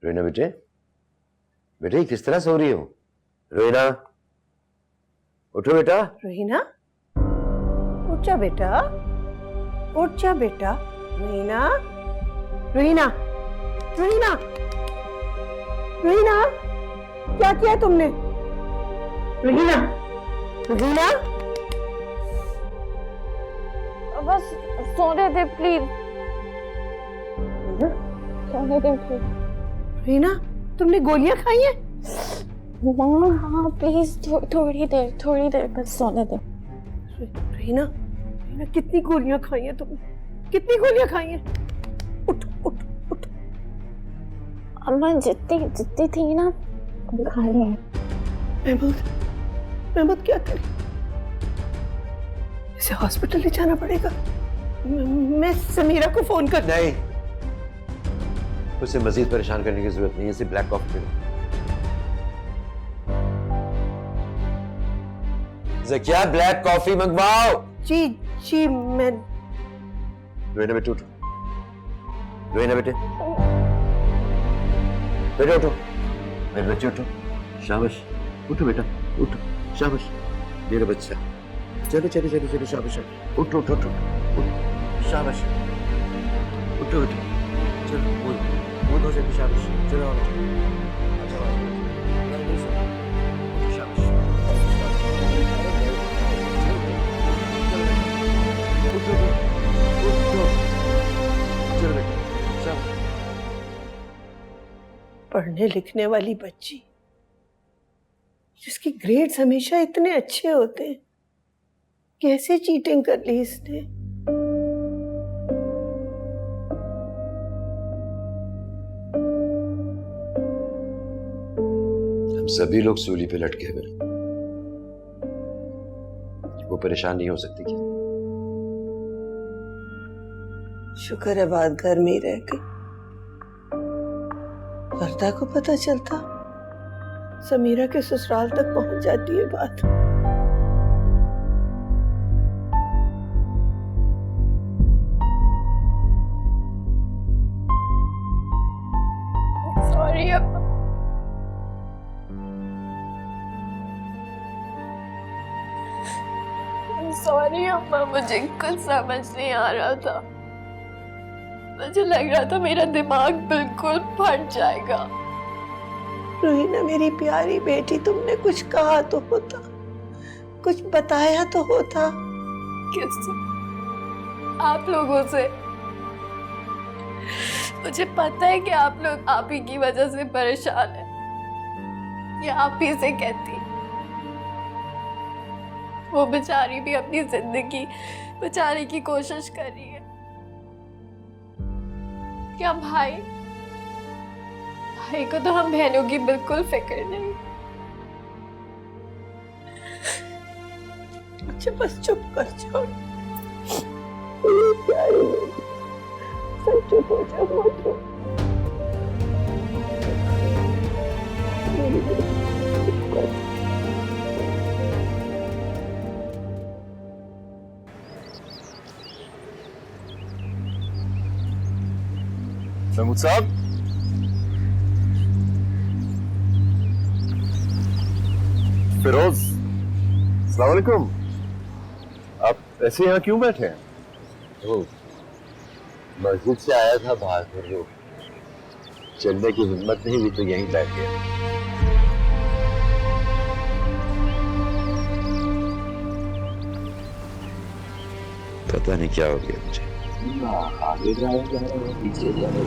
रोहिना बेटे, बेटे किस तरह सो रही हो? रोहिना, उठो बेटा। रोहिना, उठ जा बेटा, उठ जा बेटा। रोहिना, रोहिना, रोहिना, रोहिना, क्या किया तुमने? रोहिना, रोहिना, बस सोने दे प्लीज, सोने दे प्लीज। रोहिना, तुमने गोलियां खाई हैं? हाँ प्लीज, थोड़ी देर बस सोने दे। रोहिना, रोहिना, कितनी गोलियां खाई हैं तुमने? कितनी गोलियां खाई हैं? उठ उठ उठ। अम्मा जितनी थी ना खा ली है। महमूद क्या करे? इसे हॉस्पिटल ले जाना पड़ेगा। मैं समीरा को फोन कर। नहीं, उसे मजीद परेशान करने की जरूरत नहीं है। इसे ब्लैक कॉफी पी लो। ज़किया, ब्लैक कॉफी मंगवाओ। जी जी, मैं। रोहिना बेटे उठो, रोहिना बेटे, बेटे उठो, मेरे बच्चे उठो। शाबाश, उठो बेटा, उठो, शाबाश मेरा बच्चा। चलो चलो चलो चलो, शाबाश, उठो उठो उठो, शाबाश, उठो उठो, चलो मुंह धो जल्दी, शाबाश, चलो आओ, अच्छा शाबाश, उठो उठो, चलो बेटा, शाबाश। पढ़ने लिखने वाली बच्ची जिसके ग्रेड्स हमेशा इतने अच्छे होते हैं, कैसे चीटिंग कर ली इसने? हम सभी लोग सूली पे लटके हुए, वो परेशान नहीं हो सकती क्या? शुक्र है बात घर में ही रह गई। वरदा को पता चलता, समीरा के ससुराल तक पहुंच जाती है बात। सॉरी अम्मा, सॉरी अम्मा, मुझे कुछ समझ नहीं आ रहा था। मुझे लग रहा था मेरा दिमाग बिल्कुल फट जाएगा। रोहिना मेरी प्यारी बेटी, तुमने कुछ कहा तो होता, कुछ बताया तो होता। किससे? आप लोगों से। मुझे पता है कि आप लोग आप ही की वजह से परेशान हैं। ये आप ही से कहती। वो बेचारी भी अपनी जिंदगी बचाने की कोशिश कर रही है। क्या भाई को तो हम बहनों की बिल्कुल फिक्र नहीं। अच्छा बस चुप कर जाओ, मेरी प्यारी बेटी, सब चुप हो जाओ, मत रो। मेरी बेटी, चुप कर। महमूद साहब, फिरोज, अस्सलाम वालेकुम। आप ऐसे यहाँ क्यों बैठे हैं? ओ, मस्जिद से आया था बाहर पर, वो चलने की हिम्मत नहीं हुई तो यहीं बैठ गया। पता नहीं क्या हो गया मुझे। आगे जाएगा पीछे जाएगा।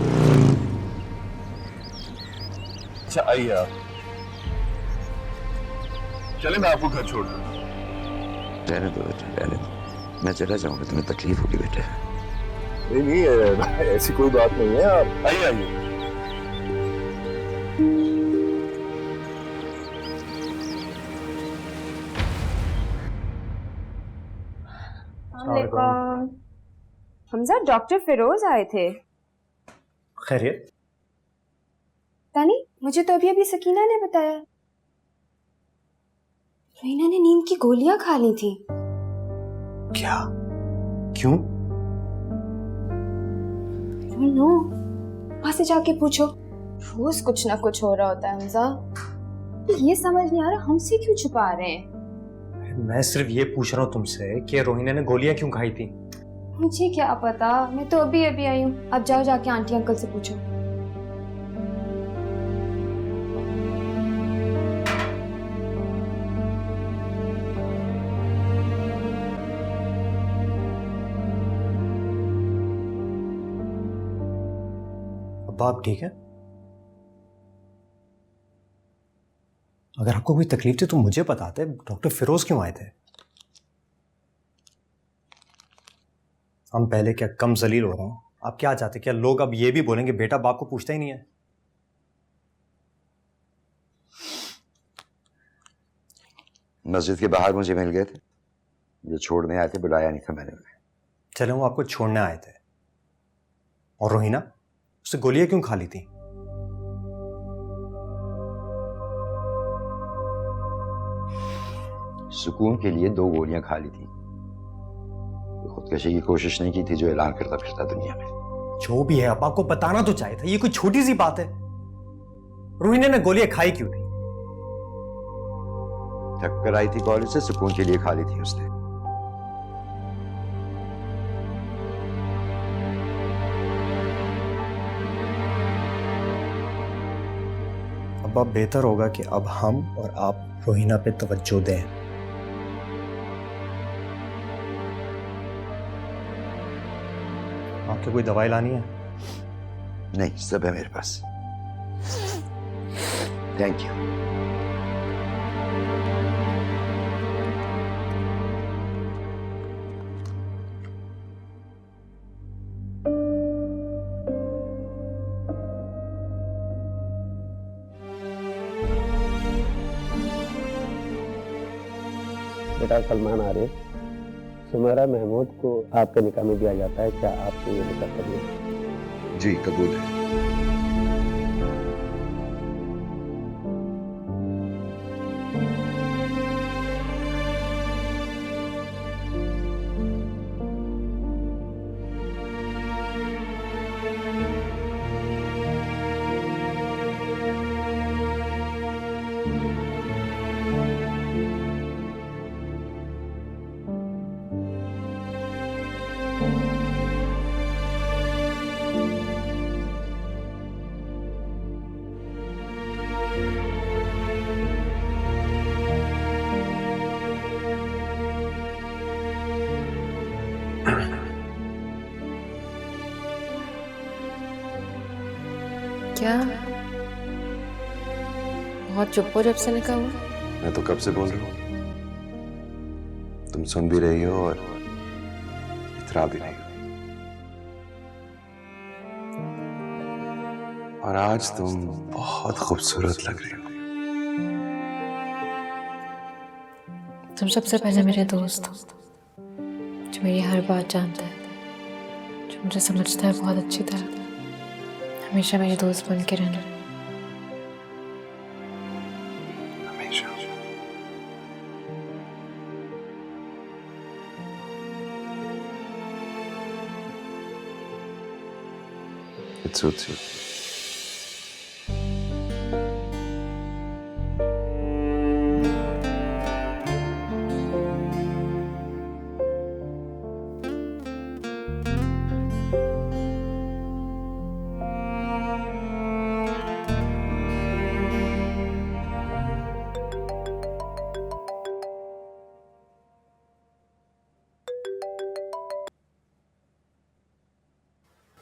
अच्छा आइए आप, चले मैं आपको घर छोड़ दूं। रहने दो बेटा, रहने दो, मैं चला जाऊंगा, तुम्हें तकलीफ होगी बेटा। नहीं नहीं, ऐसी कोई बात नहीं है, आप आइए आइए। हमजा, डॉक्टर फिरोज आए थे। खैरियत? तानी, मुझे तो अभी सकीना ने बताया रोहिना ने नींद की गोलियां खा ली थी। क्या? क्यों? नो, वहां से जाके पूछो। रोज कुछ ना कुछ हो रहा होता है हमजा। ये समझ नहीं आ रहा हमसे क्यों छुपा रहे हैं। मैं सिर्फ ये पूछ रहा हूँ तुमसे कि रोहिणी ने गोलियां क्यों खाई थी। मुझे क्या पता, मैं तो अभी अभी आई हूँ। अब जाओ जाके आंटी अंकल से पूछो। अब आप ठीक है? अगर आपको कोई तकलीफ थी तो मुझे बताते। डॉक्टर फिरोज क्यों आए थे? हम पहले क्या कम जलील हो रहे हैं? आप क्या चाहते? क्या लोग अब ये भी बोलेंगे बेटा बाप को पूछता ही नहीं है? मस्जिद के बाहर मुझे मिल गए थे, जो छोड़ने आए थे, बुलाया नहीं था मैंने उन्हें। चले वो आपको छोड़ने आए थे। और रोहिना, उससे गोलियां क्यों खा ली थी? सुकून के लिए 2 गोलियां खा ली थी। खुदकशी की कोशिश नहीं की थी जो ऐलान करता फिरता दुनिया में। जो भी है, अब आपको बताना तो चाहिए था। ये कोई छोटी सी बात है? रोहिणी ने गोलियां खाई क्यों थी? थक कर आई थी कॉलेज से, सुकून के लिए खा ली थी उसने। अब बेहतर होगा कि अब हम और आप रोहिना पे तवज्जो दें। आपको कोई दवाई लानी है? नहीं, सब है मेरे पास। Thank you. बेटा सलमान आ रहे, सुमेरा महमूद को आपके निकाह में दिया जाता है, क्या आपको ये निकाह करिए? जी कबूल है। क्या बहुत चुप हो जब से निकाह हुआ? मैं तो कब से बोल रहा हूँ, तुम सुन भी रही हो और इतरा भी रही हो। और आज तुम बहुत खूबसूरत लग रही हो। तुम सबसे पहले मेरे दोस्त हो, जो मेरी हर बात जानता है, जो मुझे समझता है बहुत अच्छी तरह। हमेशा मेरे दोस्त बन के रहना। हमेशा। It suits you.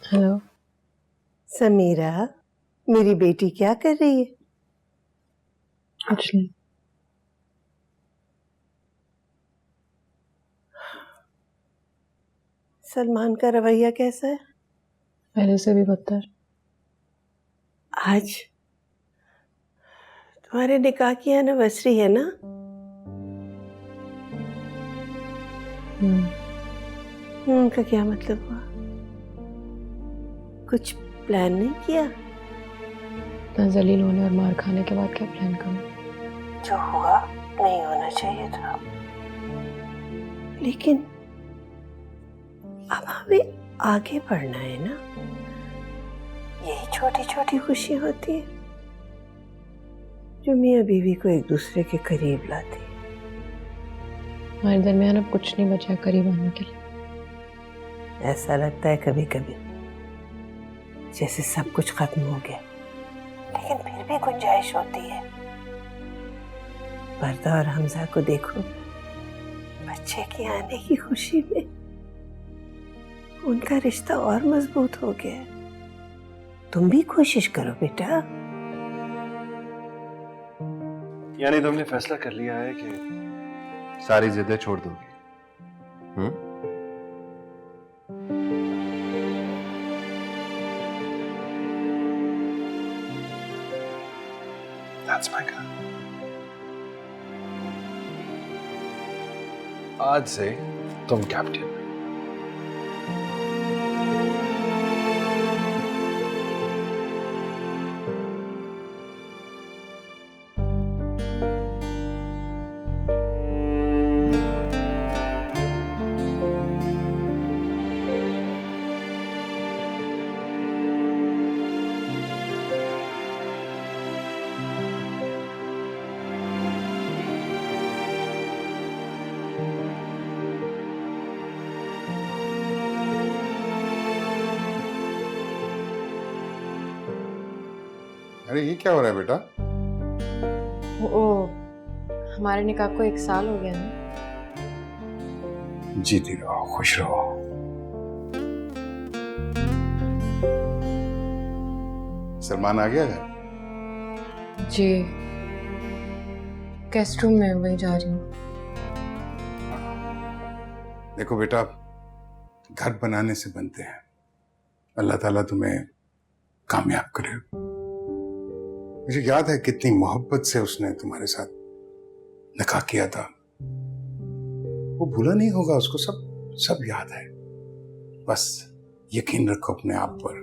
Hello Sameera, मेरी बेटी क्या कर रही है? कुछ नहीं। सलमान का रवैया कैसा है? पहले से भी बदतर। आज तुम्हारे निकाह की एनिवर्सरी है ना? का क्या मतलब हुआ? कुछ प्लान नहीं किया? इतना जलील होने और मार खाने के बाद क्या प्लान करूं? जो हुआ नहीं होना चाहिए था, लेकिन अब हमें आगे बढ़ना है ना। यही छोटी छोटी खुशी होती है जो मियाँ बीवी को एक दूसरे के करीब लाती है। हमारे दरमियान अब कुछ नहीं बचा करीब आने के लिए। ऐसा लगता है कभी कभी जैसे सब कुछ खत्म हो गया, लेकिन फिर भी गुंजाइश होती है। वर्दा और हमजा को देखो, बच्चे के आने की खुशी में उनका रिश्ता और मजबूत हो गया है। तुम भी कोशिश करो बेटा। यानी तुमने फैसला कर लिया है कि सारी जिद्दें छोड़ दोगी? That's my girl. आज से तुम कैप्टन। अरे ये क्या हो रहा है बेटा? ओ, हमारे निकाह को 1 साल हो गया ना। जीती रहो, खुश रहो। सलमान आ गया घर? जी, गेस्ट रूम में वही जा रही हूँ। देखो बेटा, घर बनाने से बनते हैं। अल्लाह ताला तुम्हें कामयाब करे। मुझे याद है कितनी मोहब्बत से उसने तुम्हारे साथ निकाह किया था। वो भूला नहीं होगा, उसको सब याद है। बस यकीन रखो अपने आप पर।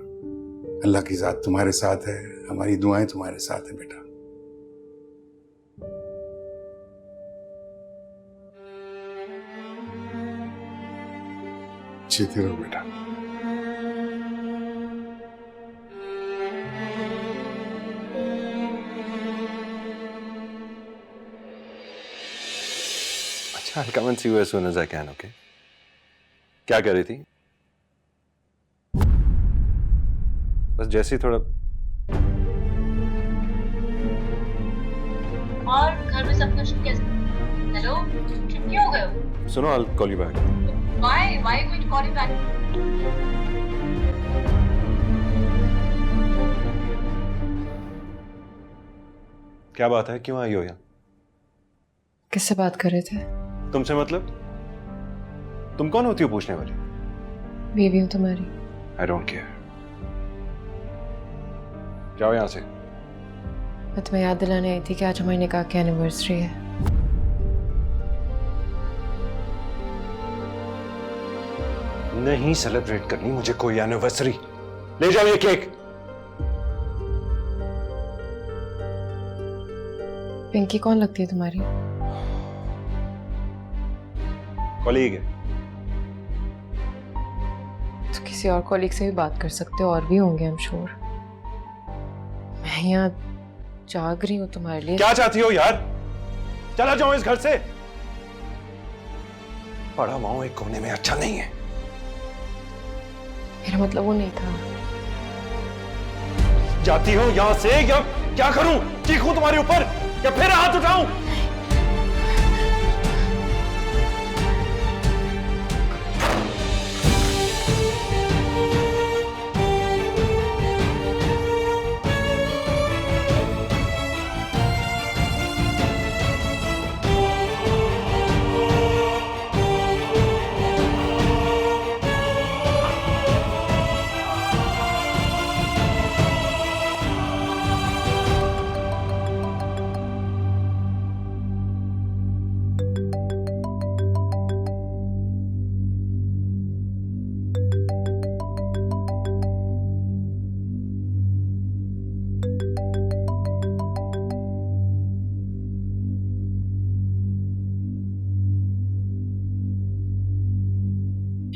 अल्लाह की जात तुम्हारे साथ है, हमारी दुआएं तुम्हारे साथ हैं बेटा। जीते रहो बेटा। I'll come and see you as soon as I can, okay? क्या कर रही थी? बस जैसे ही थोड़ा। और घर में सब कुछ कैसे? हेलो, चुप क्यों हो गए हो? सुनो, I'll call you back. Why are you going to call me back? क्या बात है? क्यों आई हो यहाँ? किससे बात कर रहे थे? तुमसे मतलब? तुम कौन होती हो पूछने वाली? बीवी हूँ तुम्हारी। I don't care. जाओ यहाँ से। मैं तुम्हें याद दिलाने आई थी कि आज हमारे निकाह की एनिवर्सरी है। नहीं सेलिब्रेट करनी मुझे कोई एनिवर्सरी। ले जाओ ये केक। पिंकी कौन लगती है तुम्हारी? कॉलीग है। तो किसी और कॉलीग से भी बात कर सकते हो, और भी होंगे आई एम श्योर। मैं यहाँ जाग रही हूँ तुम्हारे लिए। क्या चाहती हो यार? चला जाओ इस घर से। पड़ा हुआ हूं एक कोने में, अच्छा नहीं है। मेरा मतलब वो नहीं था। जाती हो यहां से या क्या करूं? चीखूं तुम्हारे ऊपर या फिर हाथ उठाऊं?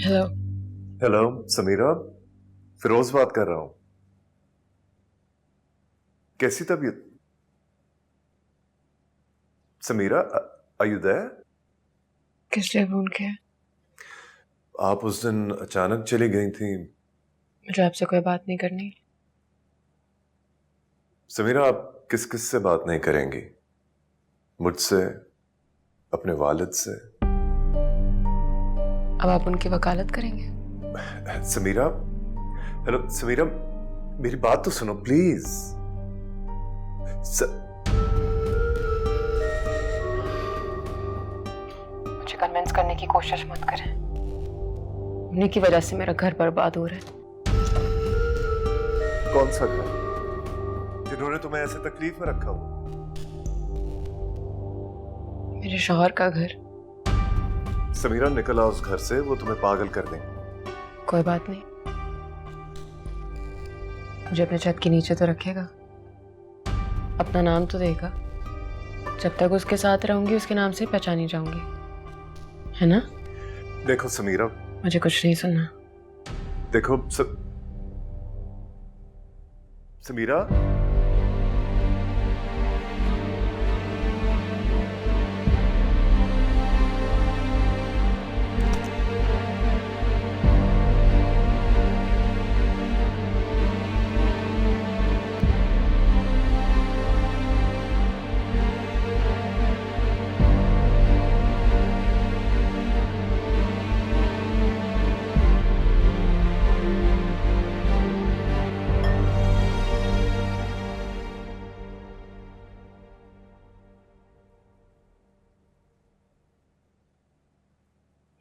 हेलो। हेलो समीरा, फिरोज बात कर रहा हूँ। कैसी तबीयत? Sameera, are you there? किस लिए फोन किया? आप उस दिन अचानक चली गई थी। मुझे आपसे कोई बात नहीं करनी। समीरा, आप किस किस से बात नहीं करेंगी? मुझसे, अपने वालिद से। अब आप उनकी वकालत करेंगे? समीरा, हेलो समीरा, मेरी बात तो सुनो प्लीज। मुझे कन्विंस करने की कोशिश मत करें। उन्हीं की वजह से मेरा घर बर्बाद हो रहा है। कौन सा घर जिन्होंने तुम्हें ऐसे तकलीफ में रखा हो? मेरे शौहर का घर। समीरा, निकल आओ उस घर से, वो तुम्हें पागल कर देंगे। कोई बात नहीं, मुझे अपने छत के नीचे तो रखेगा, अपना नाम तो देगा। जब तक उसके साथ रहूंगी उसके नाम से पहचानी जाऊंगी, है ना? देखो समीरा, मुझे कुछ नहीं सुनना। देखो समीरा,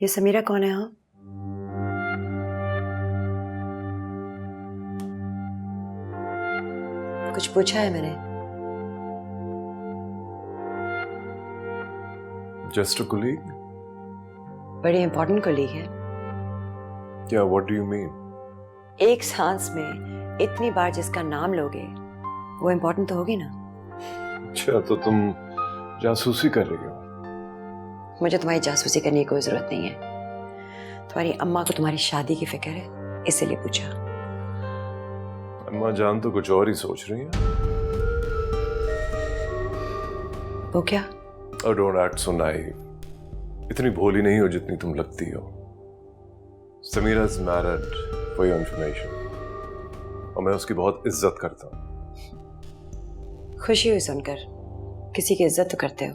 ये समीरा कौन है? हाँ, कुछ पूछा है मैंने? Just a colleague. बड़ी इंपॉर्टेंट कलीग है। क्या, व्हाट डू यू मीन? एक सांस में इतनी बार जिसका नाम लोगे वो इंपॉर्टेंट तो होगी ना। अच्छा, तो तुम जासूसी कर रही हो? मुझे तुम्हारी जासूसी करने की कोई जरूरत नहीं है। तुम्हारी अम्मा को तुम्हारी शादी की फिक्र है, इसीलिए पूछा। अम्मा जान तो कुछ और ही सोच रही है। वो क्या? और डोंट एक्ट सो नाइव। इतनी भोली नहीं हो जितनी तुम लगती हो। Sameera is married, for your information, और मैं उसकी बहुत इज्जत करता हूँ। खुशी हुई सुनकर। किसी की इज्जत तो करते हो।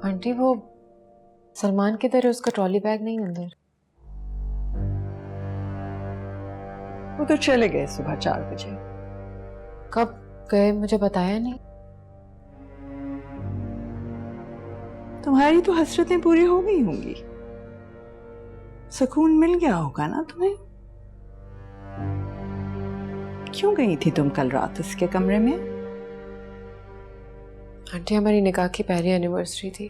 आंटी, वो सलमान किधर है? उसका ट्रॉली बैग नहीं अंदर। वो तो चले गए सुबह 4 बजे। कब गए? मुझे बताया नहीं। तुम्हारी तो हसरतें पूरी हो गई होंगी, सुकून मिल गया होगा ना तुम्हें। क्यों गई थी तुम कल रात उसके कमरे में? आंटी, हमारी निकाह की पहली एनिवर्सरी थी,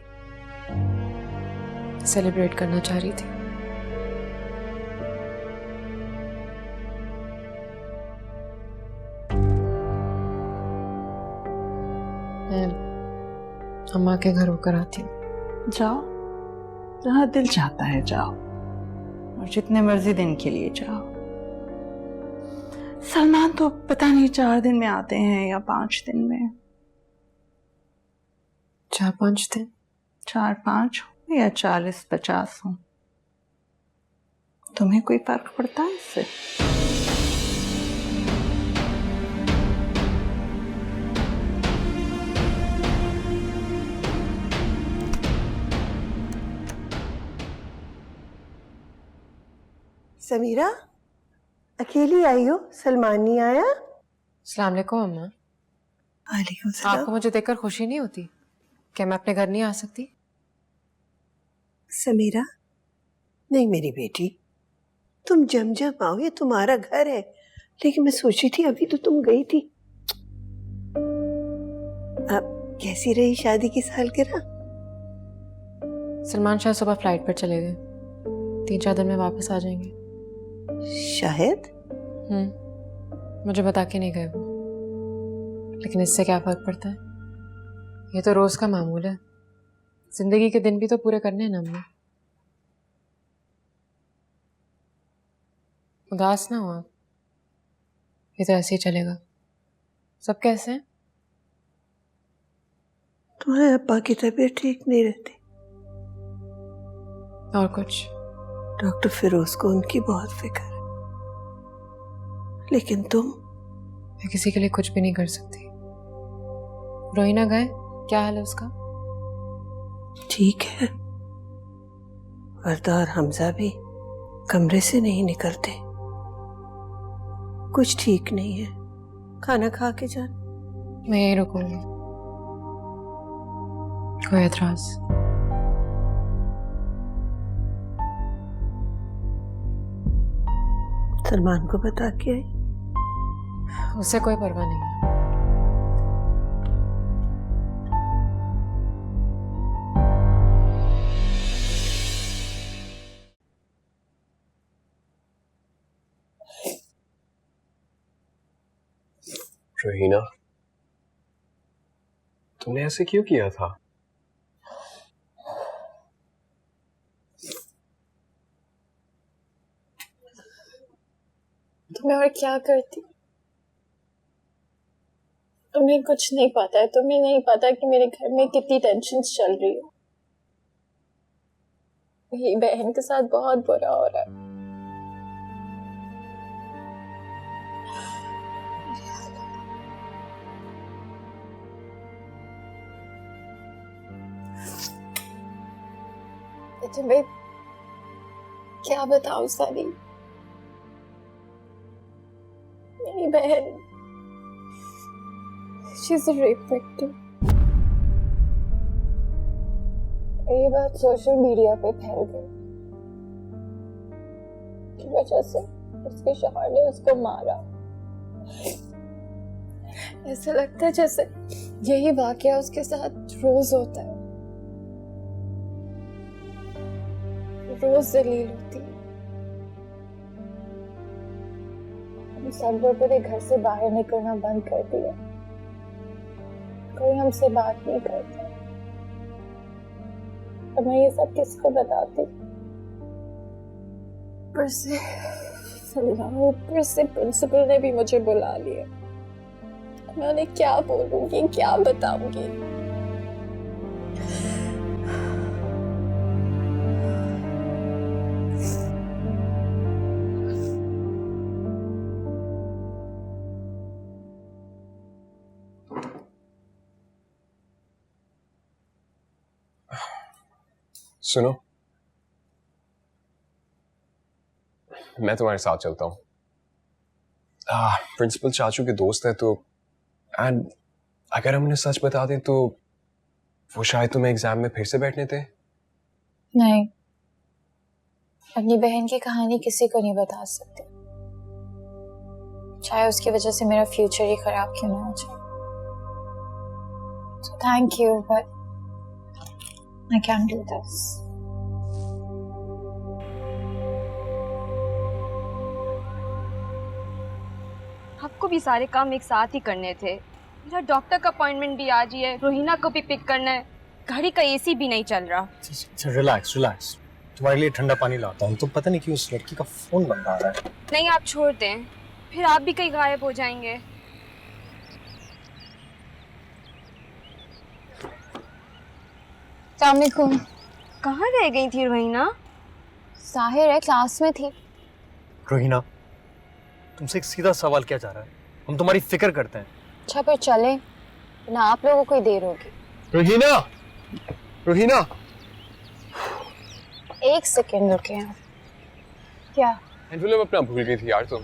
सेलिब्रेट करना चाह रही थी। मैं अम्मा के घर होकर आती हूँ। जाओ, जहाँ दिल चाहता है जाओ, और जितने मर्जी दिन के लिए जाओ। सलमान तो पता नहीं 4 दिन में आते हैं या 5 दिन में। 4-5 दिन? 4-5 हो या 40-50 हो, तुम्हें कोई फर्क पड़ता है इससे? समीरा, अकेली आई हो? सलमान नहीं आया? अस्सलाम वालेकुम अम्मा। वालेकुम सलाम। आपको मुझे देखकर खुशी नहीं होती? क्या मैं अपने घर नहीं आ सकती? समीरा, नहीं मेरी बेटी, तुम जम आओ, ये तुम्हारा घर है। लेकिन मैं सोची थी अभी तो तुम गई थी। अब कैसी रही शादी की सालगिरह? सलमान शाह सुबह फ्लाइट पर चले गए, 3-4 दिन में वापस आ जाएंगे। शायद। मुझे बता के नहीं गए वो, लेकिन इससे क्या फर्क पड़ता है? ये तो रोज का मामूल है। जिंदगी के दिन भी तो पूरे करने हैं ना हमने। उदास ना हो आप, ये तो ऐसे ही चलेगा। सब कैसे हैं? तुम्हारे अब्बा की तबीयत ठीक नहीं रहती। और कुछ? डॉक्टर फिरोज को उनकी बहुत फिक्र है। लेकिन तुम? मैं किसी के लिए कुछ भी नहीं कर सकती। रोहिना गए, क्या हाल है उसका? ठीक है। वर्दा और हमजा भी कमरे से नहीं निकलते। कुछ ठीक नहीं है। खाना खा के जाना। मैं यहीं रुकूंगी। कोई एतराज? सलमान को बता के आई? उससे कोई परवाह नहीं है। रोहिना, तुमने ऐसे क्यों किया था? तुम्हें और क्या करती? तुम्हें कुछ नहीं पता है। तुम्हें नहीं पता कि मेरे घर में कितनी टेंशन चल रही है। मेरी बहन के साथ बहुत बुरा हो रहा है। तुम्हें क्या बताऊं सारी? मेरी बहन she's a rape victim। ये बात सोशल मीडिया पे फैल गई की वजह से उसके शौहर ने उसको मारा। ऐसा लगता है जैसे यही वाकया उसके साथ रोज होता है। रोज जलील होती है। हम सब लोगों ने घर से बाहर निकलना बंद कर दिया। कोई हमसे बात नहीं करता। अब मैं ये सब किसको बताती? ऊपर से प्रिंसिपल ने भी मुझे बुला लिया। मैं उन्हें क्या बोलूंगी, क्या बताऊंगी? सुनो, मैं तुम्हारे साथ चलता हूँ। प्रिंसिपल चाचू के दोस्त है तो, एंड अगर हम उन्हें सच बता दें तो वो शायद तुम्हें एग्जाम में फिर से बैठने दें। नहीं, अपनी बहन की कहानी किसी को नहीं बता सकते, चाहे उसकी वजह से मेरा फ्यूचर ही खराब क्यों ना हो जाए। So thank you, but I can't do this. आपको भी सारे काम एक साथ ही करने थे। मेरा डॉक्टर का अपॉइंटमेंट भी आज ही है, रोहिना को भी पिक करना है। गाड़ी का एसी भी नहीं चल रहा। अच्छा रिलैक्स रिलैक्स, तुम्हारे लिए ठंडा पानी लाता हूँ। तो पता नहीं क्यों उस लड़की का फोन बंद आ रहा है। नहीं आप छोड़ दें, फिर आप भी कहीं गायब हो जाएंगे। अस्सलामुअलैकुम। कहाँ रह गई थी रोहिना? साहिर है, क्लास में थी। रोहिना, तुमसे एक सीधा सवाल किया जा रहा है, हम तुम्हारी फिक्र करते हैं। अच्छा फिर चले, ना आप लोगों को देर होगी। रोहिना, रोहिना, एक सेकेंड रुके हैं। क्या? एनवेलप अपना भूल गई थी यार तुम।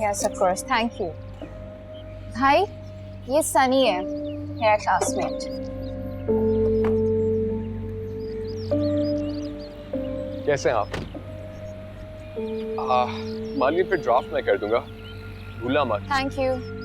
Yes of course, thank you. भाई ये सनी है, मेरा क्लासमेट। कैसे हैं आप? मान ली फिर ड्राफ्ट मैं कर दूंगा, भूलना मत। Thank you.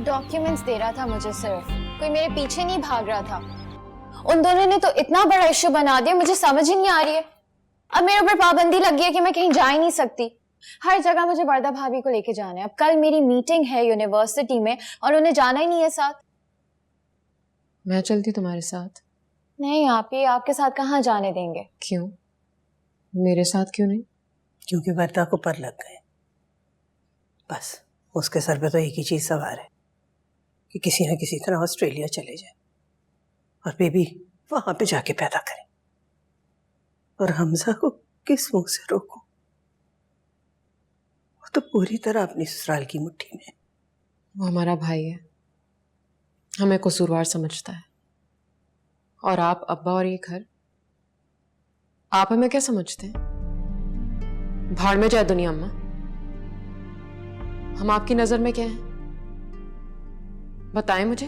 डॉक्यूमेंट्स दे रहा था मुझे, सिर्फ कोई मेरे पीछे नहीं भाग रहा था। उन दोनों ने तो इतना बड़ा इश्यू बना दिया, मुझे समझ ही नहीं आ रही है। अब मेरे ऊपर पाबंदी लग गई है कि मैं कहीं जा ही नहीं सकती। हर जगह मुझे वर्दा भाभी को लेके जाना है। अब कल मेरी मीटिंग है यूनिवर्सिटी में और उन्हें जाना ही नहीं है साथ। मैं चलती तुम्हारे साथ? नहीं आप ही, आपके साथ कहाँ जाने देंगे? क्यों? मेरे साथ क्यों नहीं? क्योंकि वर्दा को पर लग गए। बस उसके सर पे तो एक ही चीज सवार है कि किसी न किसी तरह ऑस्ट्रेलिया चले जाए और बेबी वहां पे जाके पैदा करें। और हमजा को किस मुंह से रोकूं? वो तो पूरी तरह अपनी ससुराल की मुट्ठी में। वो हमारा भाई है, हमें कसूरवार समझता है। और आप अब्बा और ये घर, आप हमें क्या समझते हैं? भाड़ में जाए दुनिया अम्मा। हम आपकी नजर में क्या हैं? बताएं मुझे।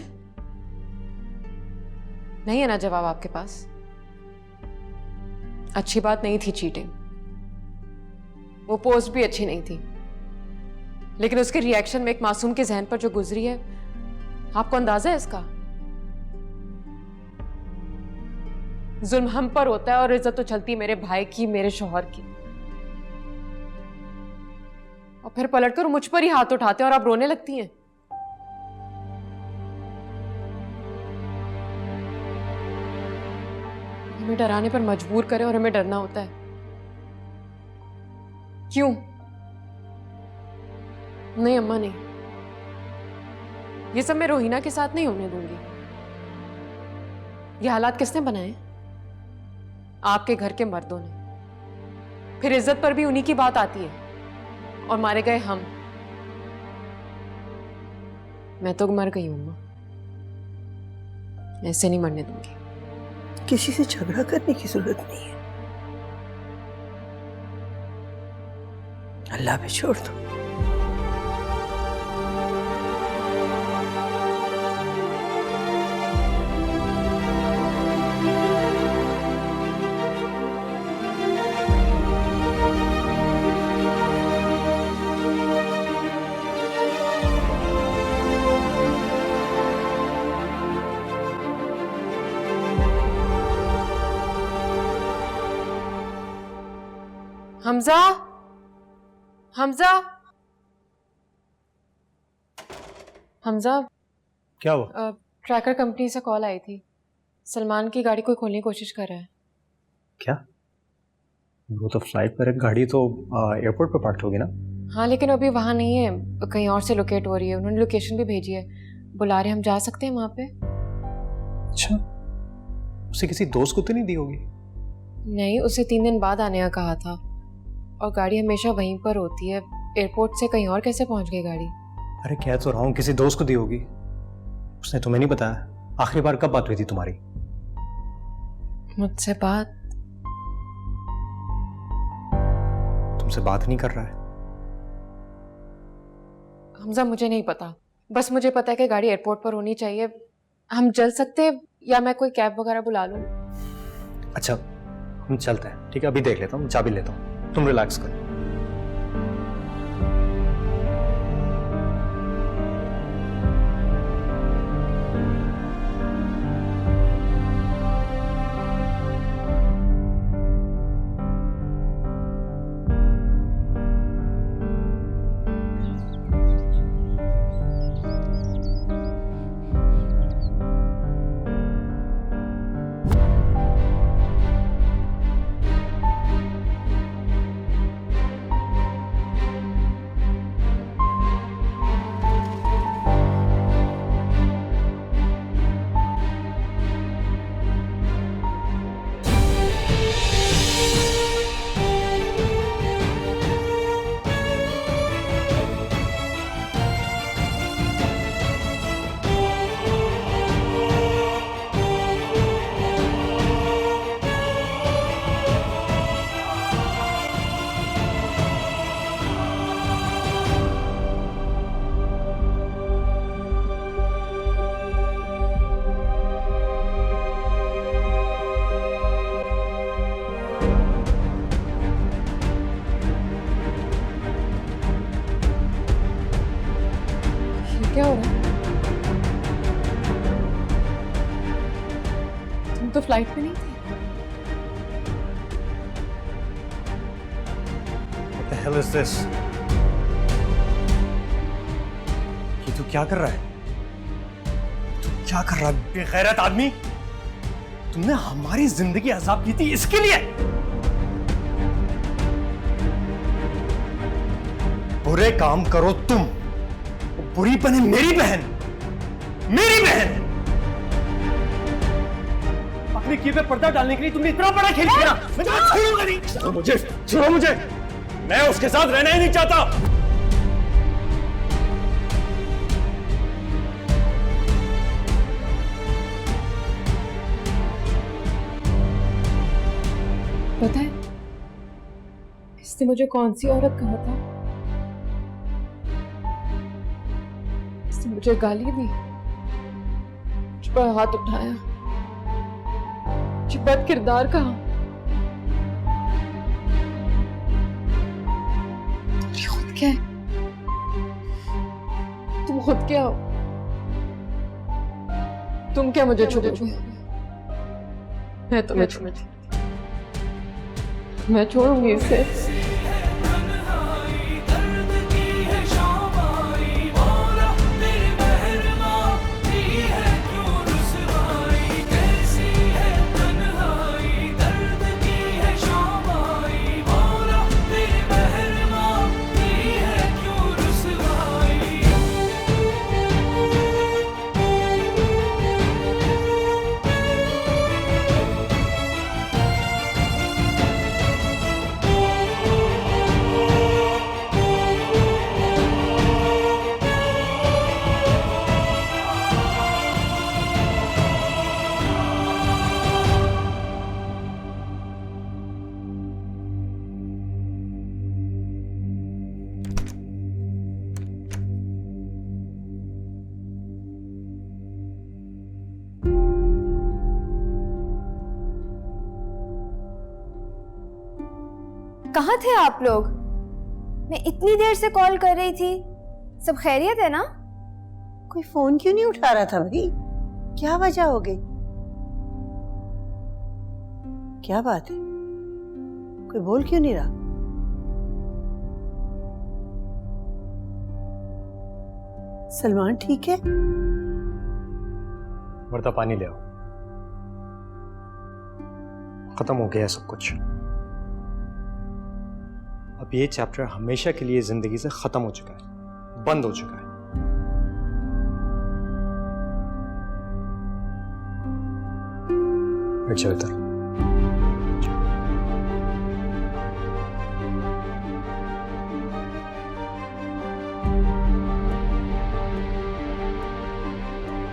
नहीं है ना जवाब आपके पास? अच्छी बात नहीं थी चीटिंग, वो पोस्ट भी अच्छी नहीं थी, लेकिन उसके रिएक्शन में एक मासूम के जहन पर जो गुजरी है, आपको अंदाजा है इसका? जुल्म हम पर होता है और इज्जत तो चलती मेरे भाई की, मेरे शौहर की, और फिर पलटकर मुझ पर ही हाथ उठाते हैं और आप रोने लगती हैं। हमें डराने पर मजबूर करे और हमें डरना होता है। क्यों? नहीं अम्मा नहीं, ये सब मैं रोहिना के साथ नहीं होने दूंगी। ये हालात किसने बनाए? आपके घर के मर्दों ने। फिर इज्जत पर भी उन्हीं की बात आती है और मारे गए हम। मैं तो मर गई हूं अम्मा, ऐसे नहीं मरने दूंगी। किसी से झगड़ा करने की जरूरत नहीं है, अल्लाह पे छोड़ दो। हमजा, हमजा, हमजा। क्या हुआ? ट्रैकर कंपनी से कॉल आई थी, सलमान की गाड़ी कोई खोलने की कोशिश कर रहा है। क्या? वो तो फ्लाइट पर है, गाड़ी तो एयरपोर्ट पर पार्क होगी ना? हाँ लेकिन अभी वहां नहीं है, कहीं और से लोकेट हो रही है। उन्होंने लोकेशन भी भेजी है, बुला रहे, हम जा सकते हैं वहां पे? अच्छा, उसे किसी दोस्त को तो नहीं दी होगी? नहीं, उसे 3 दिन बाद आने का कहा था, और गाड़ी हमेशा वहीं पर होती है। एयरपोर्ट से कहीं और कैसे पहुंच गई गाड़ी? अरे कह तो रहा हूँ किसी दोस्त को दी होगी, उसने तुम्हें नहीं बताया। आखिरी बार कब बात हुई थी तुम्हारी? मुझसे बात? तुमसे बात नहीं कर रहा है? हमजा मुझे नहीं पता, बस मुझे पता है कि गाड़ी एयरपोर्ट पर होनी चाहिए। हम चल सकते हैं या मैं कोई कैब वगैरह बुला लूं? अच्छा हम चलते हैं, ठीक है? अभी देख लेता हूँ, चाबी लेता हूँ, तुम रिलैक्स करो। क्या हो रहा है? तुम तो फ्लाइट में नहीं थे। What the hell is this? ये तू क्या कर रहा है? तू क्या कर रहा है बेगैरत आदमी? तुमने हमारी जिंदगी अजाब की थी इसके लिए? बुरे काम करो तुम, बुरी बने मेरी बहन, मेरी बहन। अपने किए पे पर्दा डालने के लिए तुमने इतना बड़ा खेल खेला। मैं छोड़ूंगा नहीं। छोड़ो मुझे, छोड़ो मुझे। मैं उसके साथ रहना ही नहीं चाहता। पता है इसने मुझे कौन सी औरत कहा था? इसने मुझे गाली दी, मुझ पर हाथ उठाया, मुझे बद किरदार कहा। खुद क्या है? तुम खुद क्या हो? तुम क्या मुझे छोड़ोगे? मैं तुम्हें छोड़ूंगी, मैं छोड़ूंगी इसे। कहाँ थे आप लोग? मैं इतनी देर से कॉल कर रही थी। सब खैरियत है ना? कोई फोन क्यों नहीं उठा रहा था भाई? क्या वजह हो गई? क्या बात है? कोई बोल क्यों नहीं रहा? सलमान ठीक है? वर्दा पानी ले आओ। खत्म हो गया सब कुछ। अब ये चैप्टर हमेशा के लिए जिंदगी से खत्म हो चुका है, बंद हो चुका है। अच्छा इधर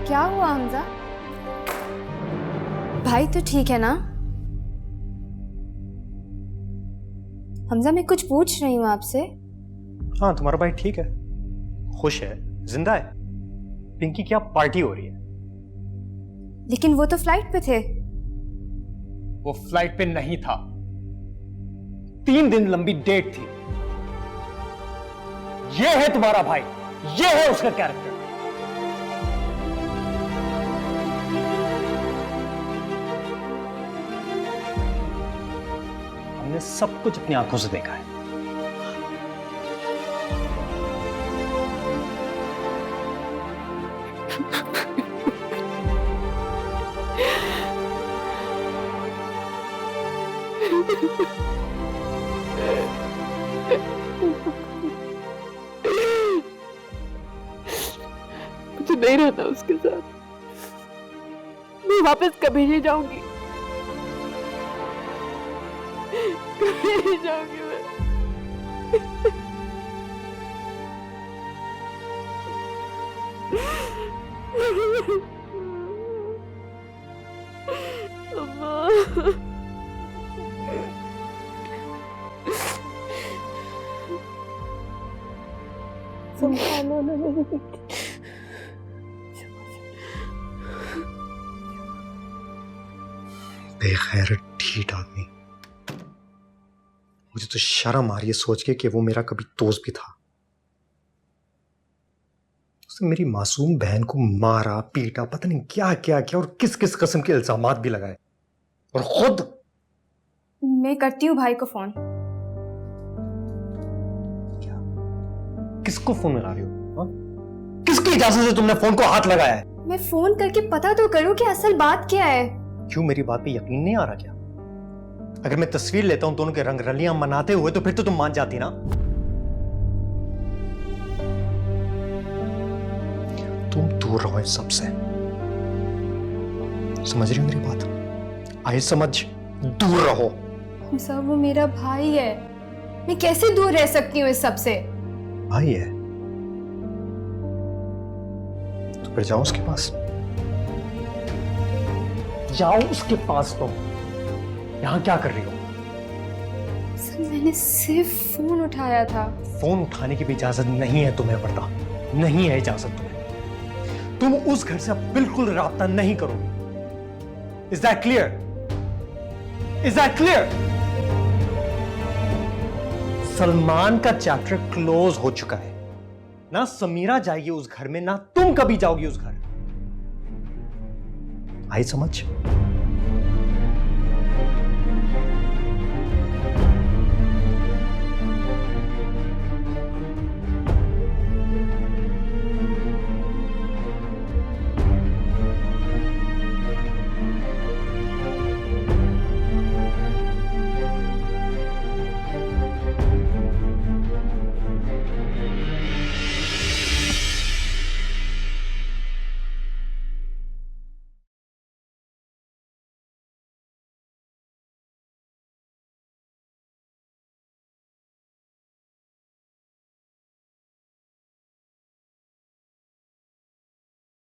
क्या हुआ हमजा? भाई तो ठीक है ना? हमजा मैं कुछ पूछ रही हूँ आपसे। हाँ तुम्हारा भाई ठीक है, खुश है, जिंदा है। पिंकी क्या पार्टी हो रही है? लेकिन वो तो फ्लाइट पे थे। वो फ्लाइट पे नहीं था। 3 दिन लंबी डेट थी। ये है तुम्हारा भाई, ये है उसका कैरेक्टर। हमने सब कुछ अपनी आंखों से देखा है। मुझे नहीं रहना उसके साथ। मैं वापस कभी नहीं जाऊंगी, कभी नहीं जाऊंगी मैं। अम्मा, संभालो ना मेरी बेटी। बेखैर ढीठ आदमी। मुझे तो शर्म आ रही है सोच के कि वो मेरा कभी दोस्त भी था। उसने मेरी मासूम बहन को मारा, पीटा, पता नहीं क्या क्या किया और किस किस किस्म के इल्जामात भी लगाए। और खुद मैं करती हूँ भाई को फोन। किसको फोन लगा रही हो? हाँ? किसकी इजाजत से तुमने फोन को हाथ लगाया है? मैं फोन करके पता तो करूँ कि असल बात क्या है। क्यों मेरी बात पे यकीन नहीं आ रहा क्या? अगर मैं तस्वीर लेता हूं दोनों के रंग रलियां मनाते हुए तो फिर तो तुम मान जाती ना। तुम दूर रहो इस सबसे। समझ रही हो मेरी बात? आई समझ, दूर रहो। सर वो मेरा भाई है, मैं कैसे दूर रह सकती हूँ इस सब से? भाई है तो फिर जाओ उसके पास, जाओ उसके पास। तुम यहां क्या कर रही हो? सर मैंने सिर्फ फोन उठाया था। फोन उठाने की भी इजाजत नहीं है तुम्हें, वरदा नहीं है इजाजत तुम्हें। तुम उस घर से अब बिल्कुल राब्ता नहीं करोगे। Is that clear? Is that clear? Salman का चैप्टर क्लोज हो चुका है। ना समीरा जाएगी उस घर में, ना तुम कभी जाओगी उस घर। आई समझ?